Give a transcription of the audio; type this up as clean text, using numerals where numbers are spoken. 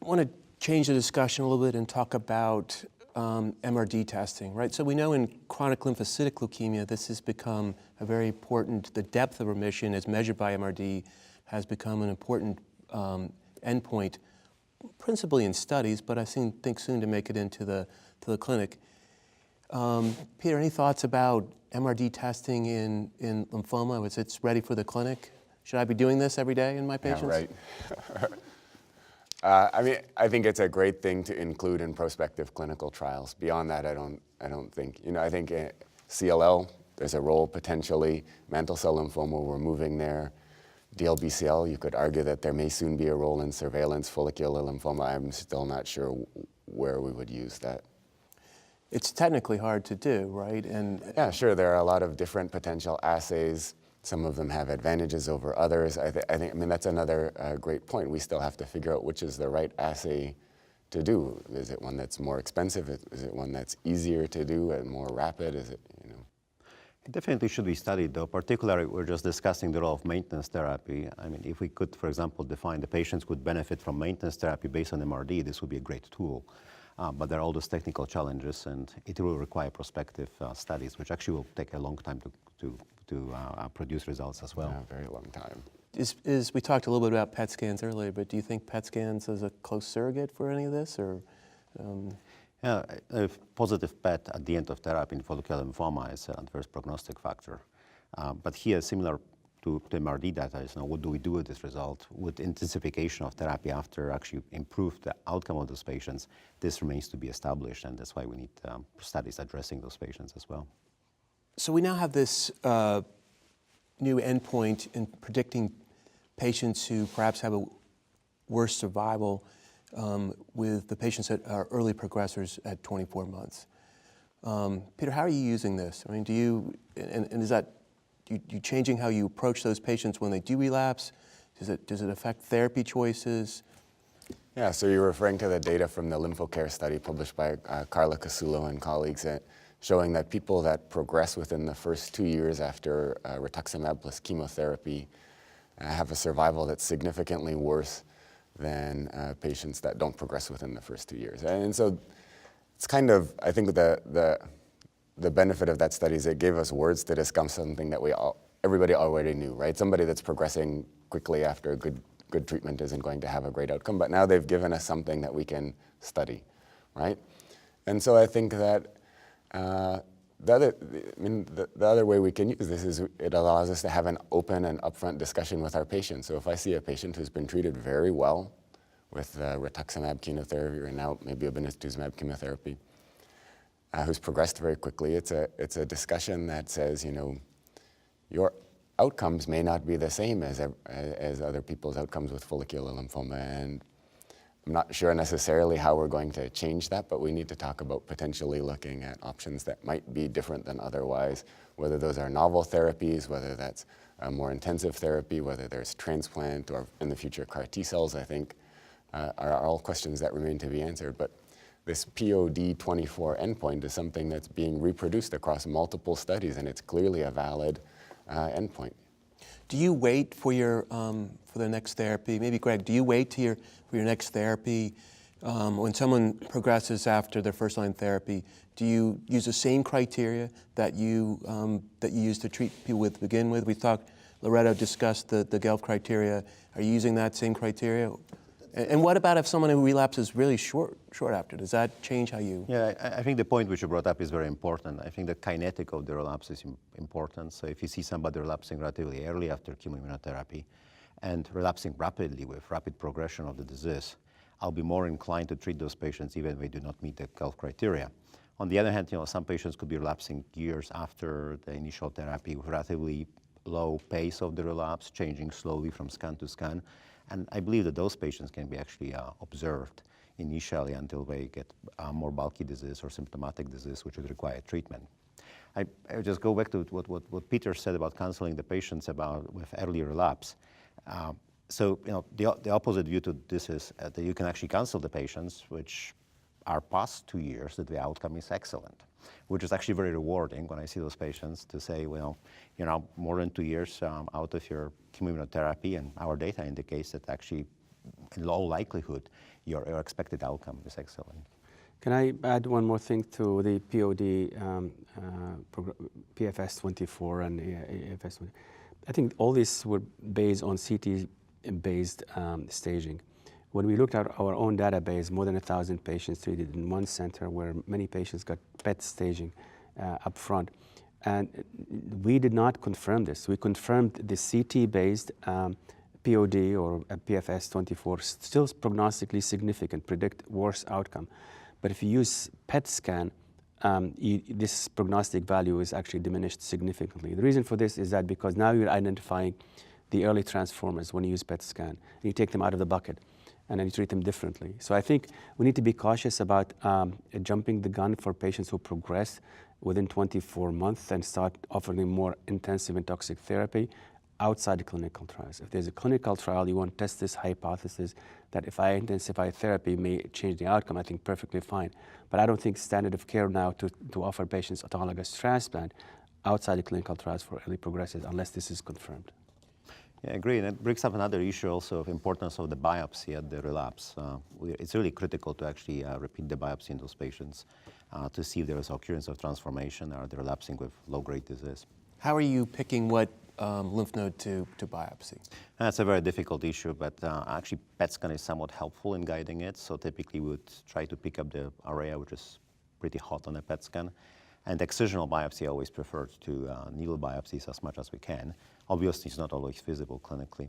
want to change the discussion a little bit and talk about MRD testing, right? So we know in chronic lymphocytic leukemia, this has become a very important, the depth of remission as measured by MRD has become an important endpoint, principally in studies, but I think soon to make it into the clinic. Peter, any thoughts about MRD testing in lymphoma? Is it ready for the clinic? Should I be doing this every day in my patients? Yeah, right. I mean, I think it's a great thing to include in prospective clinical trials. Beyond that, I don't think. You know, I think CLL, there's a role potentially. Mantle cell lymphoma, we're moving there. DLBCL, you could argue that there may soon be a role in surveillance. Follicular lymphoma, I'm still not sure where we would use that. It's technically hard to do, right? And yeah, sure. There are a lot of different potential assays. Some of them have advantages over others. I mean, that's another great point. We still have to figure out which is the right assay to do. Is it one that's more expensive? Is it one that's easier to do and more rapid? Is it, you know? It definitely should be studied, though. Particularly, we're just discussing the role of maintenance therapy. I mean, if we could, for example, define the patients could benefit from maintenance therapy based on MRD, this would be a great tool. But there are all those technical challenges, and it will require prospective studies, which actually will take a long time to produce results as well. Yeah, a very long time. We talked a little bit about PET scans earlier, but do you think PET scans is a close surrogate for any of this, or? Yeah, a positive PET at the end of therapy in follicular lymphoma is an adverse prognostic factor. But here, similar to MRD data, is what do we do with this result? With intensification of therapy after actually improve the outcome of those patients, this remains to be established, and that's why we need studies addressing those patients as well. So we now have this new endpoint in predicting patients who perhaps have a worse survival with the patients that are early progressors at 24 months. Peter, how are you using this? I mean, do you, and is that, you changing how you approach those patients when they do relapse? Does it affect therapy choices? Yeah, so you're referring to the data from the LymphoCare study published by Carla Casulo and colleagues showing that people that progress within the first 2 years after rituximab plus chemotherapy have a survival that's significantly worse than patients that don't progress within the first 2 years. And so it's kind of, I think the benefit of that study is it gave us words to discuss something that everybody already knew, right? Somebody that's progressing quickly after a good treatment isn't going to have a great outcome, but now they've given us something that we can study, right? And so I think that the other way we can use this is it allows us to have an open and upfront discussion with our patients. So if I see a patient who's been treated very well with rituximab chemotherapy or now maybe obinutuzumab chemotherapy, who's progressed very quickly, it's a discussion that says, you know, your outcomes may not be the same as other people's outcomes with follicular lymphoma, and I'm not sure necessarily how we're going to change that, but we need to talk about potentially looking at options that might be different than otherwise, whether those are novel therapies, whether that's a more intensive therapy, whether there's transplant or in the future CAR T cells, I think are all questions that remain to be answered. But this POD24 endpoint is something that's being reproduced across multiple studies, and it's clearly a valid endpoint. Do you wait for for the next therapy? Maybe Greg, do you wait for your next therapy when someone progresses after their first-line therapy? Do you use the same criteria that you use to treat people to begin with? We talked. Loretta discussed the Gelf criteria. Are you using that same criteria? And what about if someone who relapses really short after? Does that change how you? Yeah, I think the point which you brought up is very important. I think the kinetic of the relapse is important. So if you see somebody relapsing relatively early after chemoimmunotherapy and relapsing rapidly with rapid progression of the disease, I'll be more inclined to treat those patients even if they do not meet the Gelf criteria. On the other hand, some patients could be relapsing years after the initial therapy with relatively low pace of the relapse, changing slowly from scan to scan. And I believe that those patients can be actually observed initially until they get more bulky disease or symptomatic disease, which would require treatment. I just go back to what Peter said about counseling the patients with early relapse. So the opposite view to this is that you can actually counsel the patients which are past 2 years that the outcome is excellent, which is actually very rewarding when I see those patients to say, well, more than 2 years out of your chemoimmunotherapy, and our data indicates that actually in all likelihood, your expected outcome is excellent. Can I add one more thing to the POD, PFS 24 and AFS 20? I think all these were based on CT-based staging. When we looked at our own database, more than 1,000 patients treated in one center where many patients got PET staging up front. And we did not confirm this. We confirmed the CT-based POD or PFS 24 still prognostically significant, predict worse outcome. But if you use PET scan, this prognostic value is actually diminished significantly. The reason for this is that because now you're identifying the early transformers when you use PET scan, and you take them out of the bucket, and then you treat them differently. So I think we need to be cautious about jumping the gun for patients who progress within 24 months and start offering them more intensive and toxic therapy outside the clinical trials. If there's a clinical trial, you want to test this hypothesis that if I intensify therapy may change the outcome, I think perfectly fine. But I don't think standard of care now to offer patients autologous transplant outside the clinical trials for early progressive unless this is confirmed. Yeah, I agree, and it brings up another issue also of importance of the biopsy at the relapse. It's really critical to actually repeat the biopsy in those patients to see if there is occurrence of transformation or they're relapsing with low-grade disease. How are you picking what lymph node to biopsy? That's a very difficult issue, but actually PET scan is somewhat helpful in guiding it. So typically we would try to pick up the area which is pretty hot on a PET scan. And excisional biopsy always preferred to needle biopsies as much as we can. Obviously, it's not always feasible clinically.